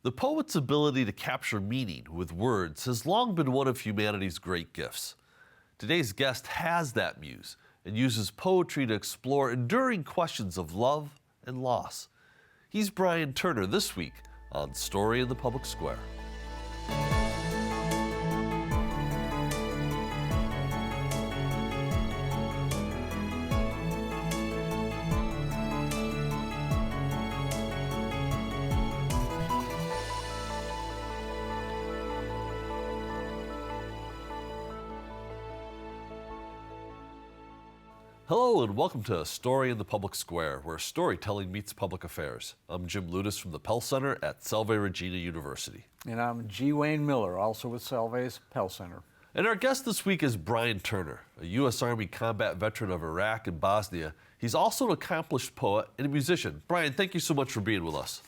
The poet's ability to capture meaning with words has long been one of humanity's great gifts. Today's guest has that muse and uses poetry to explore enduring questions of love and loss. He's Brian Turner this week on Story in the Public Square. Hello and welcome to Story in the Public Square, where storytelling meets public affairs. I'm Jim Ludis from the Pell Center at Salve Regina University. And I'm G. Wayne Miller, also with Salve's Pell Center. And our guest this week is Brian Turner, a U.S. Army combat veteran of Iraq and Bosnia. He's also an accomplished poet and a musician. Brian, thank you so much for being with us.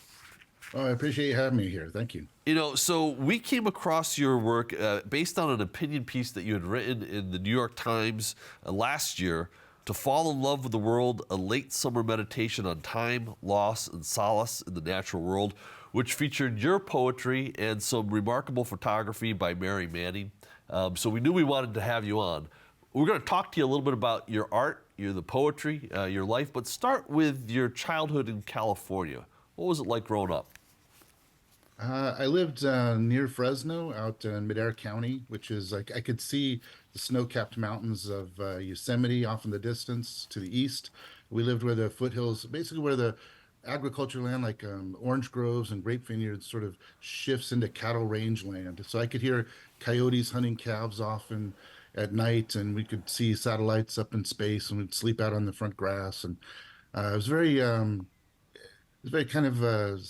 Oh, I appreciate you having me here. Thank you. So we came across your work based on an opinion piece that you had written in the New York Times last year, To Fall in Love with the World, a late summer meditation on time, loss, and solace in the natural world, which featured your poetry and some remarkable photography by Mary Manning. So we knew we wanted to have you on. We're going to talk to you a little bit about your art, the poetry, your life, but start with your childhood in California. What was it like growing up? I lived near Fresno, out in Madera County, which is like I could see the snow-capped mountains of Yosemite off in the distance to the east. We lived where the foothills, basically where the agriculture land, like orange groves and grape vineyards, sort of shifts into cattle rangeland. So I could hear coyotes hunting calves often at night, and we could see satellites up in space, and we'd sleep out on the front grass. And it was very kind of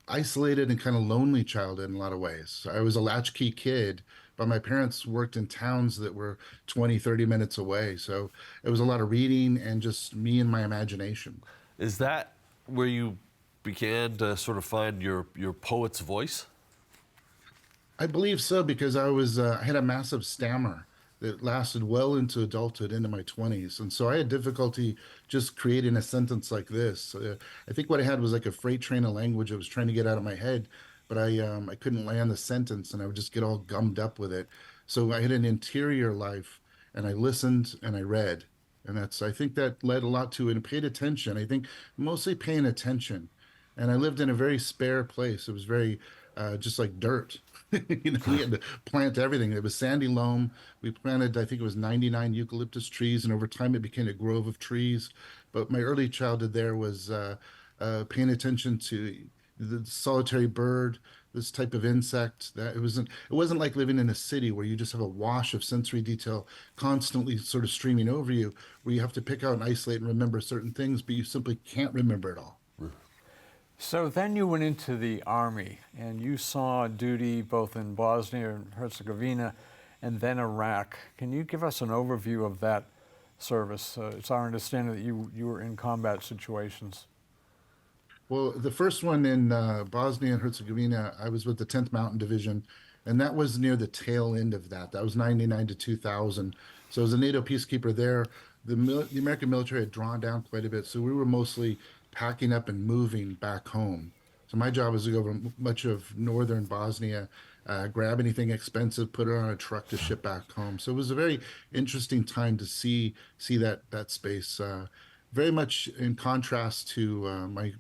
isolated and kind of lonely childhood in a lot of ways. I was a latchkey kid, but my parents worked in towns that were 20, 30 minutes away. So it was a lot of reading and just me and my imagination. Is that where you began to sort of find your poet's voice? I believe so, because I had a massive stammer that lasted well into adulthood, into my 20s. And so I had difficulty just creating a sentence like this. I think what I had was like a freight train of language I was trying to get out of my head, but I couldn't land the sentence, and I would just get all gummed up with it. So I had an interior life, and I listened and I read. And I think that led a lot to it, and paid attention. I think mostly paying attention. And I lived in a very spare place. It was very just like dirt. We had to plant everything. It was sandy loam. We planted, I think it was 99 eucalyptus trees, and over time it became a grove of trees. But my early childhood there was paying attention to the solitary bird, this type of insect. That it wasn't like living in a city where you just have a wash of sensory detail constantly sort of streaming over you, where you have to pick out and isolate and remember certain things, but you simply can't remember it all. So then you went into the Army, and you saw duty both in Bosnia and Herzegovina and then Iraq. Can you give us an overview of that service? It's our understanding that you were in combat situations. Well, the first one in Bosnia and Herzegovina, I was with the 10th Mountain Division, and that was near the tail end of that. That was 99 to 2000. So as a NATO peacekeeper there, the American military had drawn down quite a bit, so we were mostly packing up and moving back home. So my job was to go over much of northern Bosnia, grab anything expensive, put it on a truck to ship back home. So it was a very interesting time to see that space. Very much in contrast to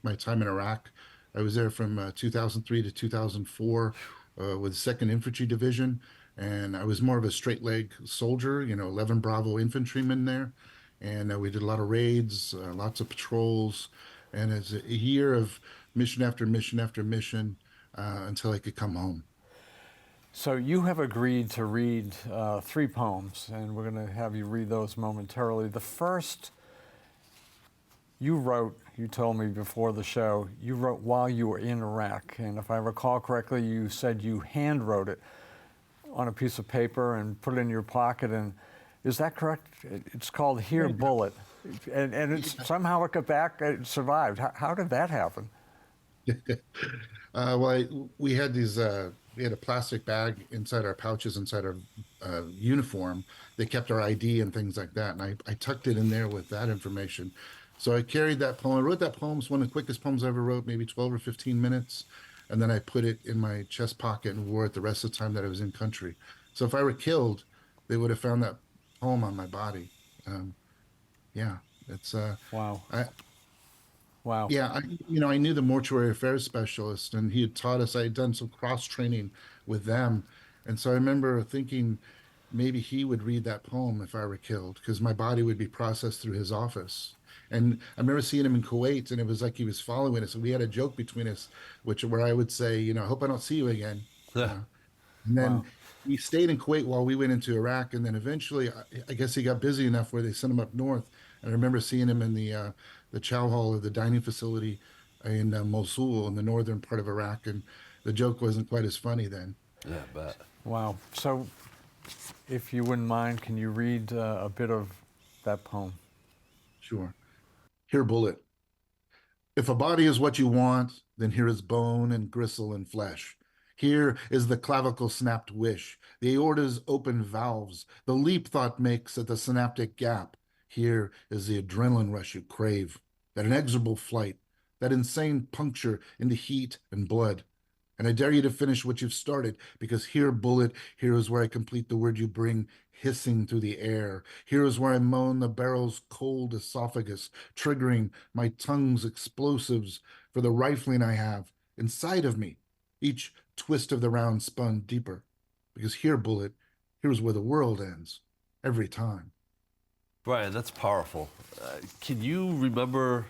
my time in Iraq. I was there from 2003 to 2004 with 2nd Infantry Division, and I was more of a straight leg soldier, 11 Bravo infantryman there. And we did a lot of raids, lots of patrols, and it's a year of mission after mission after mission until I could come home. So you have agreed to read 3 poems, and we're going to have you read those momentarily. The first you wrote, you told me before the show, you wrote while you were in Iraq. And if I recall correctly, you said you hand wrote it on a piece of paper and put it in your pocket. And is that correct? It's called Here Bullet. And it's, somehow it got back, it survived. How did that happen? We had we had a plastic bag inside our pouches, inside our uniform. They kept our ID and things like that. And I tucked it in there with that information. So I carried that poem. I wrote that poem. It's one of the quickest poems I ever wrote, maybe 12 or 15 minutes. and then I put it in my chest pocket and wore it the rest of the time that I was in country. So if I were killed, they would have found that poem on my body. Um, yeah, it's Wow. I Wow. yeah, I knew the mortuary affairs specialist, and he had taught us. I had done some cross training with them, and so I remember thinking maybe he would read that poem if I were killed, because my body would be processed through his office. And I remember seeing him in Kuwait, and it was like he was following us. And we had a joke between us, which where I would say, I hope I don't see you again. Uh, and then Wow. he stayed in Kuwait while we went into Iraq, and then eventually, I guess he got busy enough where they sent him up north. And I remember seeing him in the chow hall of the dining facility in Mosul in the northern part of Iraq, and the joke wasn't quite as funny then. Yeah, but Wow. So, if you wouldn't mind, can you read a bit of that poem? Sure. Here, bullet. If a body is what you want, then here is bone and gristle and flesh. Here is the clavicle snapped wish, the aorta's open valves, the leap thought makes at the synaptic gap. Here is the adrenaline rush you crave, that inexorable flight, that insane puncture into heat and blood. And I dare you to finish what you've started, because here, bullet, here is where I complete the word you bring hissing through the air. Here is where I moan the barrel's cold esophagus, triggering my tongue's explosives for the rifling I have inside of me, each twist of the round spun deeper. Because here, bullet, here's where the world ends, every time. Brian, that's powerful. Can you remember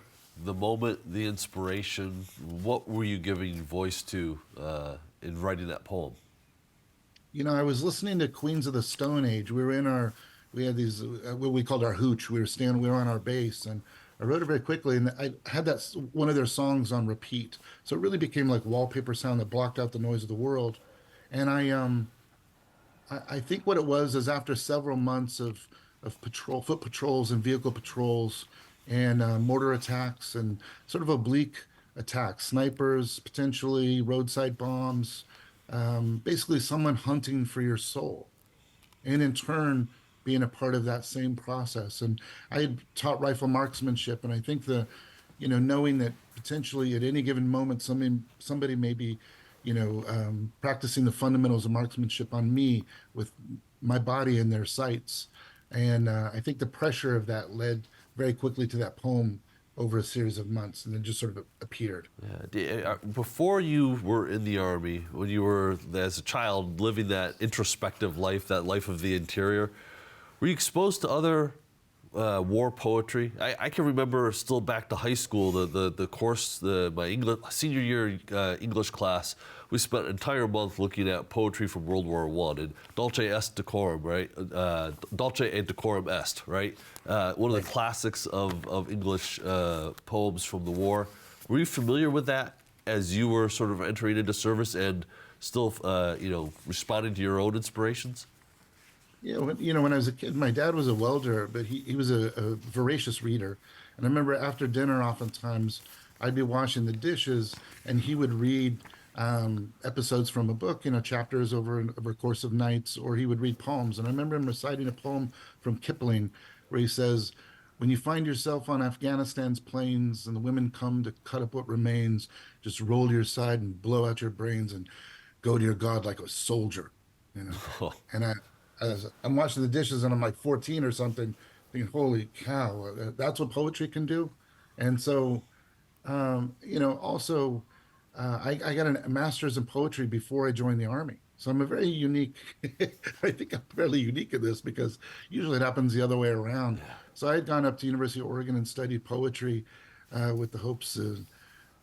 the moment, the inspiration? What were you giving voice to in writing that poem? I was listening to Queens of the Stone Age. We had these, what we called our hooch. We were on our base, and I wrote it very quickly, and I had one of their songs on repeat. So it really became like wallpaper sound that blocked out the noise of the world. And I think what it was is after several months of foot patrols and vehicle patrols and mortar attacks and sort of oblique attacks, snipers, potentially roadside bombs, basically someone hunting for your soul, and in turn being a part of that same process. And I had taught rifle marksmanship, and I think knowing that potentially at any given moment, somebody may be, practicing the fundamentals of marksmanship on me with my body in their sights. And I think the pressure of that led very quickly to that poem over a series of months, and then just sort of appeared. Yeah. Before you were in the Army, when you were as a child living that introspective life, that life of the interior, were you exposed to other war poetry? I can remember still back to high school, the course, my English senior year English class, we spent an entire month looking at poetry from World War I and Dulce est decorum, right? Dulce et decorum est, right? One of the classics of English poems from the war. Were you familiar with that as you were sort of entering into service and still, responding to your own inspirations? When I was a kid, my dad was a welder, but he was a voracious reader. And I remember after dinner, oftentimes I'd be washing the dishes, and he would read episodes from a book, chapters over a course of nights, or he would read poems. And I remember him reciting a poem from Kipling where he says, "When you find yourself on Afghanistan's plains and the women come to cut up what remains, just roll to your side and blow out your brains and go to your God like a soldier." You know, and I'm washing the dishes and I'm like 14 or something, thinking, "Holy cow, that's what poetry can do." And so, also, I got a master's in poetry before I joined the Army. So I'm a very unique, I think I'm fairly unique in this, because usually it happens the other way around. So I had gone up to University of Oregon and studied poetry with the hopes of,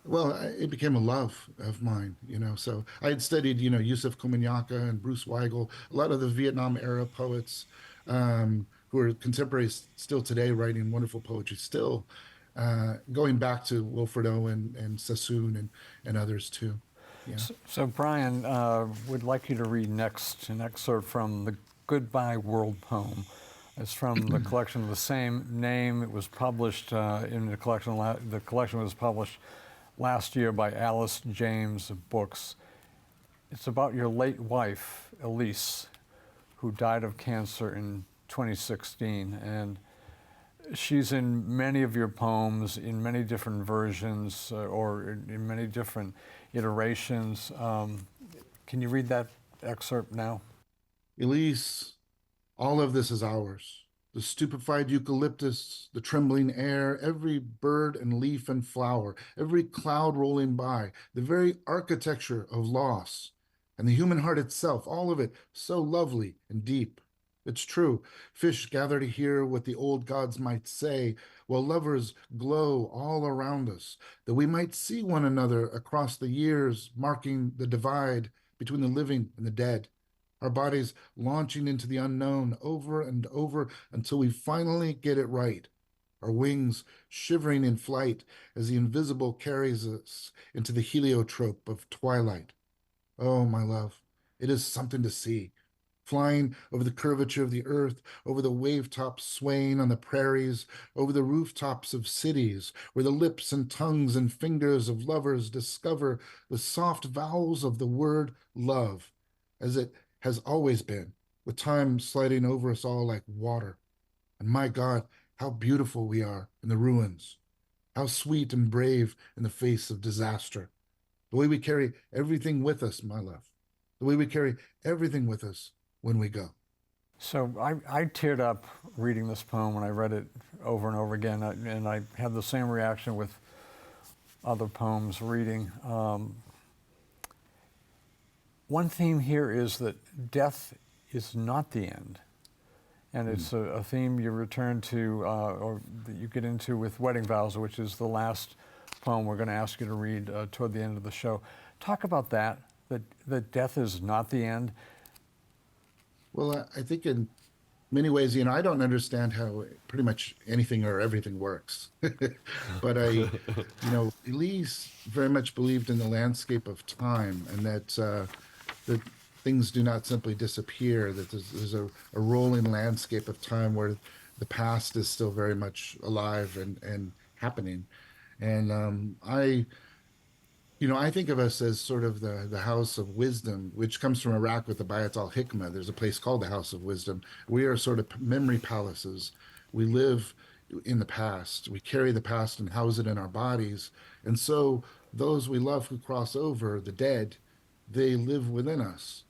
well, it became a love of mine. So I had studied, Yusuf Komunyakaa and Bruce Weigel, a lot of the Vietnam era poets who are contemporaries still today, writing wonderful poetry still, going back to Wilfred Owen and Sassoon and others too. Yeah. So Brian, would like you to read next an excerpt from the Goodbye World poem. It's from the collection of the same name. It was published in the collection. The collection was published last year by Alice James Books. It's about your late wife, Elise, who died of cancer in 2016. And she's in many of your poems, in many different versions, or in many different iterations. Can you read that excerpt now? Elise, all of this is ours. The stupefied eucalyptus, the trembling air, every bird and leaf and flower, every cloud rolling by, the very architecture of loss, and the human heart itself, all of it so lovely and deep. It's true. Fish gather to hear what the old gods might say, while lovers glow all around us, that we might see one another across the years, marking the divide between the living and the dead, our bodies launching into the unknown over and over until we finally get it right, our wings shivering in flight as the invisible carries us into the heliotrope of twilight. Oh, my love, it is something to see. Flying over the curvature of the earth, over the wave tops swaying on the prairies, over the rooftops of cities, where the lips and tongues and fingers of lovers discover the soft vowels of the word love, as it has always been, with time sliding over us all like water. And my God, how beautiful we are in the ruins, how sweet and brave in the face of disaster. The way we carry everything with us, my love, the way we carry everything with us when we go. So I teared up reading this poem when I read it over and over again, and I had the same reaction with other poems reading. One theme here is that death is not the end. And it's a theme you return to, or that you get into with Wedding Vows, which is the last poem we're going to ask you to read toward the end of the show. Talk about that death is not the end. Well, I think in many ways, I don't understand how pretty much anything or everything works. But Elise very much believed in the landscape of time, and that things do not simply disappear, that there's a rolling landscape of time where the past is still very much alive and happening. And I think of us as sort of the house of wisdom, which comes from Iraq with the Bayat al-Hikmah. There's a place called the House of Wisdom. We are sort of memory palaces. We live in the past. We carry the past and house it in our bodies. And so those we love who cross over, the dead, they live within us.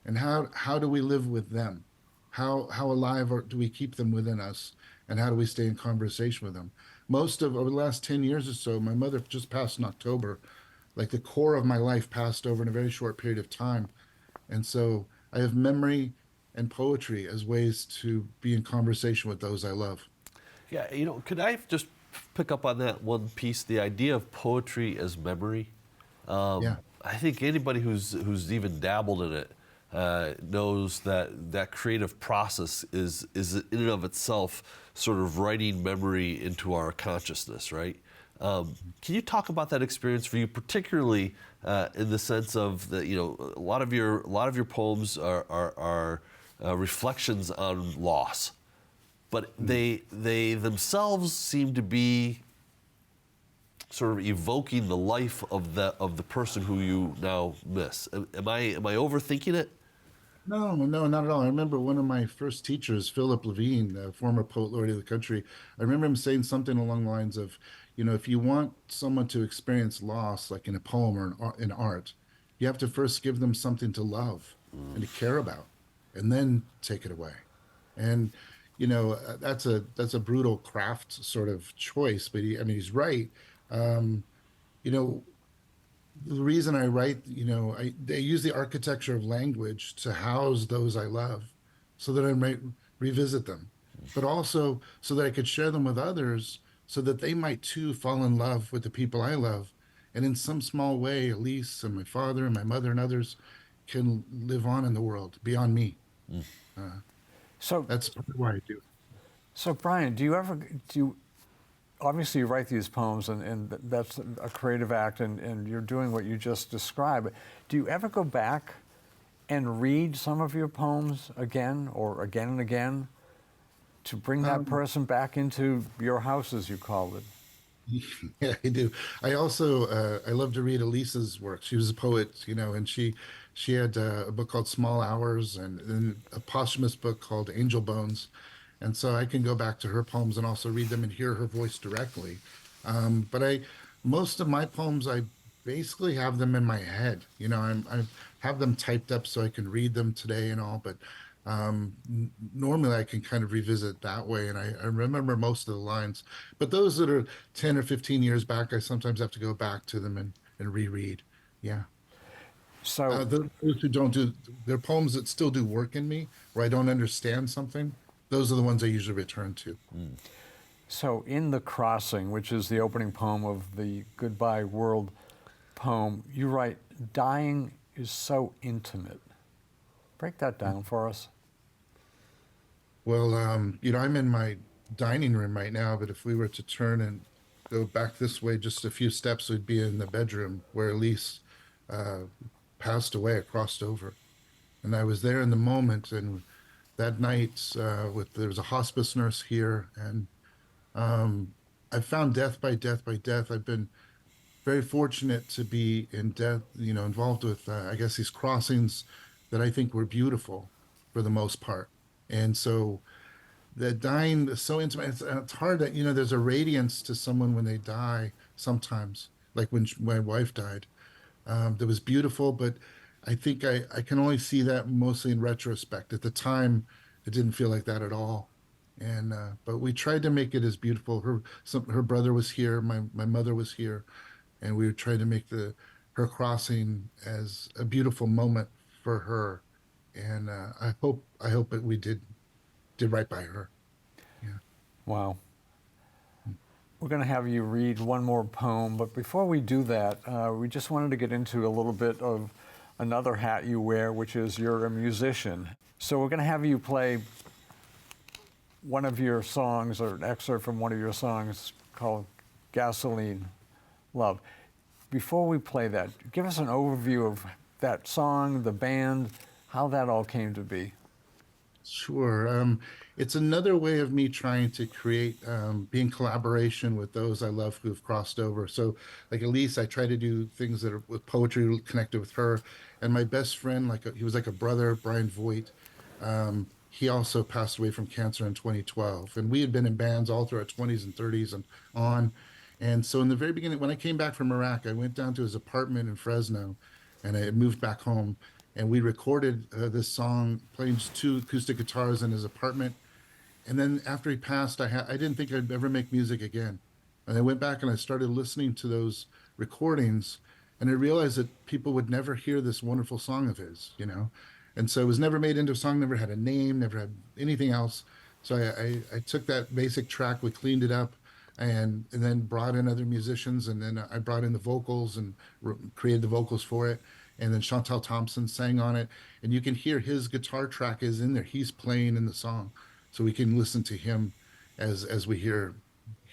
And how do we live with them? How alive do we keep them within us? And how do we stay in conversation with them? Over the last 10 years or so, my mother just passed in October. Like the core of my life passed over in a very short period of time. And so I have memory and poetry as ways to be in conversation with those I love. Yeah, could I just pick up on that one piece, the idea of poetry as memory? Yeah. I think anybody who's even dabbled in it knows that creative process is in and of itself sort of writing memory into our consciousness, right? Can you talk about that experience for you, particularly in the sense of that a lot of your poems are reflections on loss, but they themselves seem to be sort of evoking the life of the person who you now miss. Am I overthinking it? No, not at all. I remember one of my first teachers, Philip Levine, the former poet laureate of the country. I remember him saying something along the lines of, if you want someone to experience loss, like in a poem or in art, you have to first give them something to love and to care about, and then take it away. And that's a brutal craft sort of choice, but he's right. Um, you know, the reason I write, I use the architecture of language to house those I love so that I might revisit them, but also so that I could share them with others so that they might too fall in love with the people I love. And in some small way, Elise and my father and my mother and others can live on in the world beyond me. So That's part of why I do it. So Brian, obviously you write these poems and that's a creative act and you're doing what you just described. Do you ever go back and read some of your poems again or again and again to bring that person back into your house, as you called it? Yeah, I do. I also I love to read Elisa's work. She was a poet, and she had a book called Small Hours and then a posthumous book called Angel Bones. And so I can go back to her poems and also read them and hear her voice directly. But most of my poems, I basically have them in my head. I have them typed up so I can read them today and all. But normally I can kind of revisit that way, and I remember most of the lines. But those that are 10 or 15 years back, I sometimes have to go back to them and reread. Yeah. So, Those who don't do their poems that still do work in me, where I don't understand something, those are the ones I usually return to. so in The Crossing, which is the opening poem of the Goodbye World poem, you write, dying is so intimate. Break that down for us. Well, I'm in my dining room right now, but if we were to turn and go back this way just a few steps, we'd be in the bedroom where Elise passed away, crossed over. And I was there in the moment, and that night, there was a hospice nurse here, and I found death by death by death. I've been very fortunate to be in death, involved with, I guess, these crossings that I think were beautiful for the most part. And so the dying is so intimate. It's hard that, there's a radiance to someone when they die sometimes, like when my wife died. That was beautiful, but I think I can only see that mostly in retrospect. At the time, it didn't feel like that at all. And but we tried to make it as beautiful. Her brother was here, my mother was here, and we tried to make her crossing as a beautiful moment for her. And I hope that we did right by her. Yeah. Wow. We're going to have you read one more poem, but before we do that, we just wanted to get into a little bit of another hat you wear, which is you're a musician. So we're going to have you play one of your songs, or an excerpt from one of your songs called Gasoline Love. Before we play that, give us an overview of that song, the band, how that all came to be. Sure. It's another way of me trying to create, be in collaboration with those I love who have crossed over. So, like Elise, I try to do things that are with poetry connected with her. And my best friend, he was like a brother, Brian Voigt. He also passed away from cancer in 2012. And we had been in bands all through our 20s and 30s and on. And so in the very beginning, when I came back from Iraq, I went down to his apartment in Fresno, and I moved back home. And we recorded this song, playing just 2 acoustic guitars in his apartment. And then after he passed, I didn't think I'd ever make music again. And I went back and I started listening to those recordings, and I realized that people would never hear this wonderful song of his, And so it was never made into a song, never had a name, never had anything else. So I took that basic track, we cleaned it up, and then brought in other musicians, and then I brought in the vocals and created the vocals for it. And then Chantal Thompson sang on it, and you can hear his guitar track is in there. He's playing in the song, so we can listen to him as we hear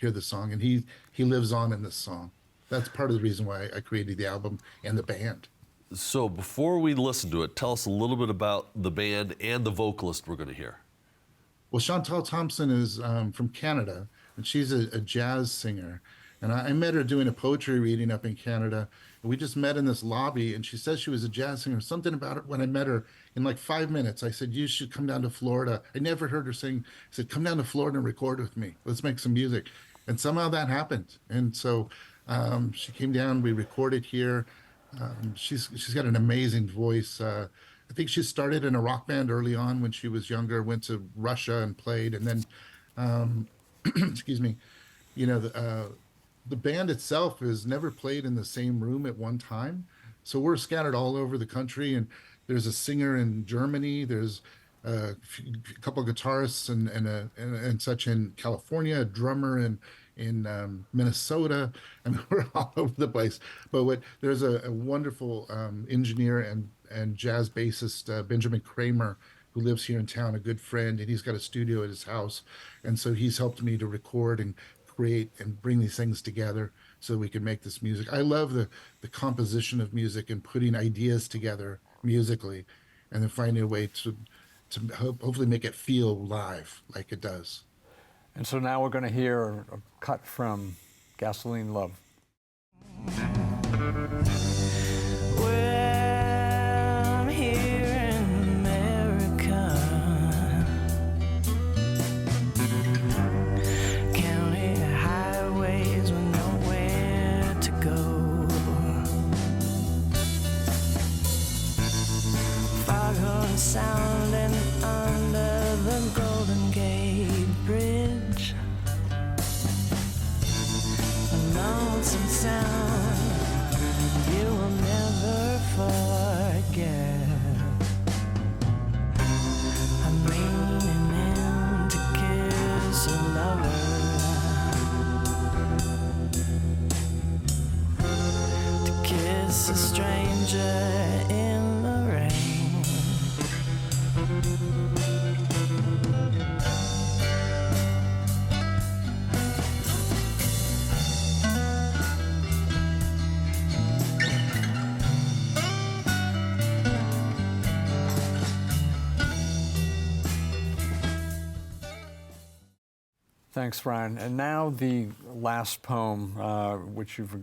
the song, and he lives on in this song. That's part of the reason why I created the album and the band. So before we listen to it, tell us a little bit about the band and the vocalist we're going to hear. Well, Chantal Thompson is from Canada, and she's a jazz singer. And I met her doing a poetry reading up in Canada. And we just met in this lobby, and she says she was a jazz singer. Something about her, when I met her, in like 5 minutes, I said, you should come down to Florida. I never heard her sing. I said, come down to Florida and record with me. Let's make some music. And somehow that happened. And so she came down, we recorded here. She's got an amazing voice. I think she started in a rock band early on when she was younger, went to Russia and played. And then, excuse me, the band itself has never played in the same room at one time. So we're scattered all over the country, and there's a singer in Germany. There's a couple of guitarists and such in California, a drummer in Minnesota. I mean, we're all over the place. But there's a wonderful engineer and jazz bassist, Benjamin Kramer, who lives here in town, a good friend, and he's got a studio at his house. And so he's helped me to record and create and bring these things together so we can make this music. I love the composition of music and putting ideas together musically, and then finding a way to hopefully make it feel live like it does. And so now we're going to hear a cut from Gasoline Love. Well, I'm here in America, foghorn sounding under the Golden Gate Bridge. A lonesome sound you will never forget. I'm leaning in to kiss a lover, to kiss a stranger in the rain. Thanks, Brian. And now the last poem, which you've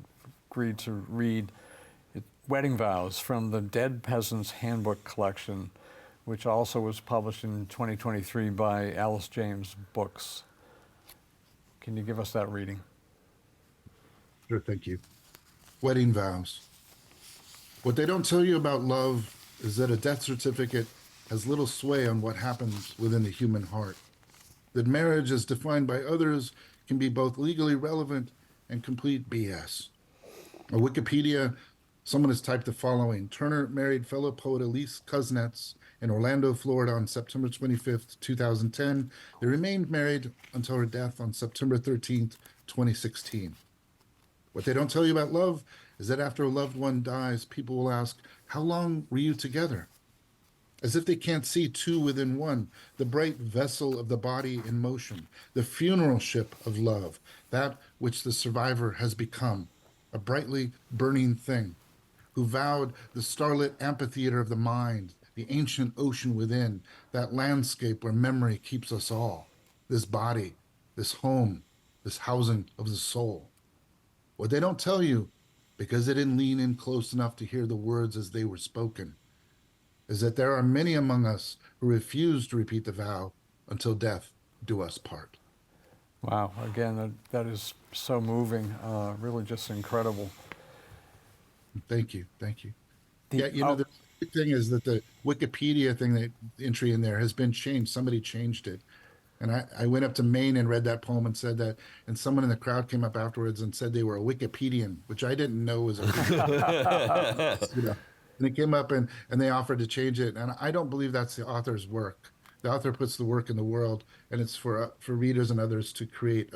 agreed to read, Wedding Vows, from the Dead Peasant's Handbook collection, which also was published in 2023 by Alice James Books. Can you give us that reading? Sure, thank you. Wedding vows. What they don't tell you about love is that a death certificate has little sway on what happens within the human heart. That marriage, as defined by others, can be both legally relevant and complete BS. On Wikipedia, someone has typed the following: Turner married fellow poet Elise Kuznets in Orlando, Florida on September 25th, 2010. They remained married until her death on September 13th, 2016. What they don't tell you about love is that after a loved one dies, people will ask, how long were you together? As if they can't see two within one, the bright vessel of the body in motion, the funeral ship of love, that which the survivor has become, a brightly burning thing, who vowed the starlit amphitheater of the mind, the ancient ocean within, that landscape where memory keeps us all, this body, this home, this housing of the soul. What they don't tell you, because they didn't lean in close enough to hear the words as they were spoken, is that there are many among us who refuse to repeat the vow until death do us part. Wow, again, that is so moving, really just incredible. Thank you, thank you. Yeah, you know, the big thing is that the Wikipedia thing, that entry in there has been changed. Somebody changed it. And I went up to Maine and read that poem and said that, and someone in the crowd came up afterwards and said they were a Wikipedian, which I didn't know was a you know. And it came up and they offered to change it. And I don't believe that's the author's work. The author puts the work in the world, and it's for readers and others to create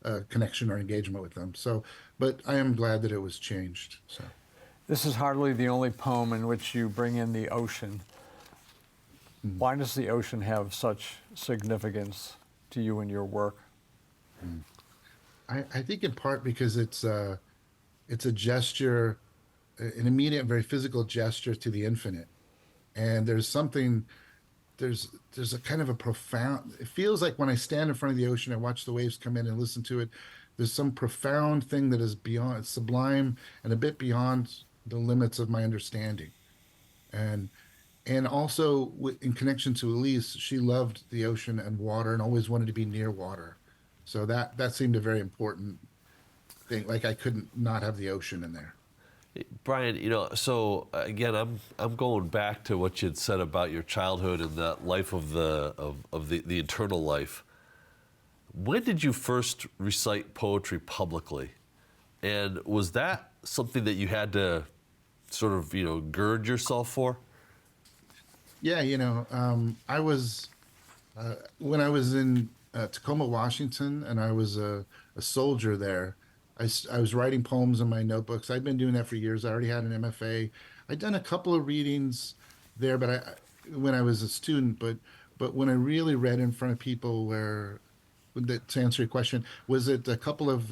a connection or engagement with them. So, but I am glad that it was changed. So, this is hardly the only poem in which you bring in the ocean. Mm. Why does the ocean have such significance to you in your work? Mm. I think in part because it's a gesture, an immediate, very physical gesture to the infinite. And there's something, there's a kind of a profound, it feels like when I stand in front of the ocean, I watch the waves come in and listen to it, there's some profound thing that is beyond, sublime and a bit beyond the limits of my understanding. And also in connection to Elise, she loved the ocean and water and always wanted to be near water. So that seemed a very important thing. Like I couldn't not have the ocean in there. Brian, you know, so again, I'm going back to what you'd said about your childhood and that life of the internal life. When did you first recite poetry publicly? And was that something that you had to sort of, you know, gird yourself for? Yeah, you know, I was, when I was in Tacoma, Washington, and I was a soldier there, I was writing poems in my notebooks. I'd been doing that for years. I already had an MFA. I'd done a couple of readings there, but when I was a student, but when I really read in front of people to answer your question, was it a couple of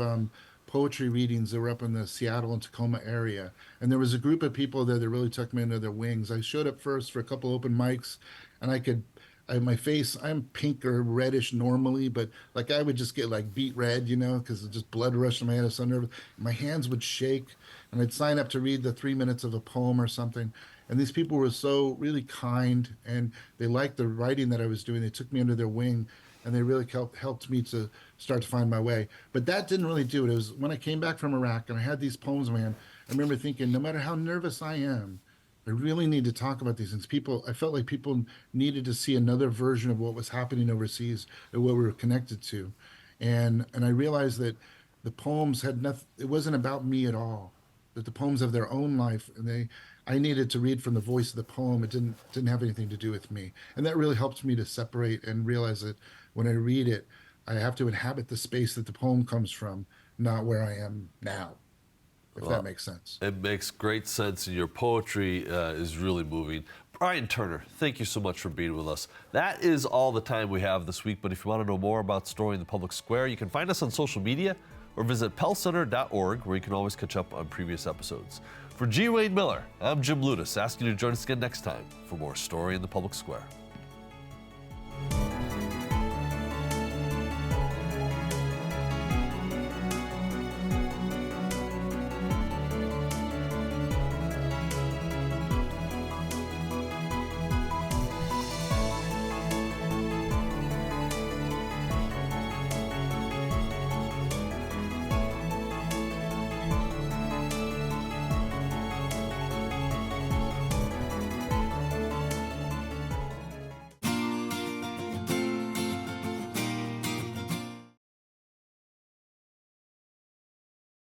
poetry readings that were up in the Seattle and Tacoma area. And there was a group of people there that really took me under their wings. I showed up first for a couple open mics, and my face, I'm pink or reddish normally, but like I would just get like beet red, you know, because just blood rushed in my head. I was so nervous. My hands would shake, and I'd sign up to read the 3 minutes of a poem or something. And these people were so really kind, and they liked the writing that I was doing. They took me under their wing, and they really helped me to start to find my way. But that didn't really do it. It was when I came back from Iraq and I had these poems in my hand, I remember thinking, no matter how nervous I am, I really need to talk about these things. I felt like people needed to see another version of what was happening overseas and what we were connected to. And I realized that the poems had nothing, it wasn't about me at all, that the poems have their own life, and I needed to read from the voice of the poem. It didn't have anything to do with me. And that really helped me to separate and realize that when I read it, I have to inhabit the space that the poem comes from, not where I am now, if that makes sense. It makes great sense, and your poetry is really moving. Brian Turner, thank you so much for being with us. That is all the time we have this week, but if you want to know more about Story in the Public Square, you can find us on social media or visit pellcenter.org, where you can always catch up on previous episodes. For G. Wayne Miller, I'm Jim Ludis, asking you to join us again next time for more Story in the Public Square.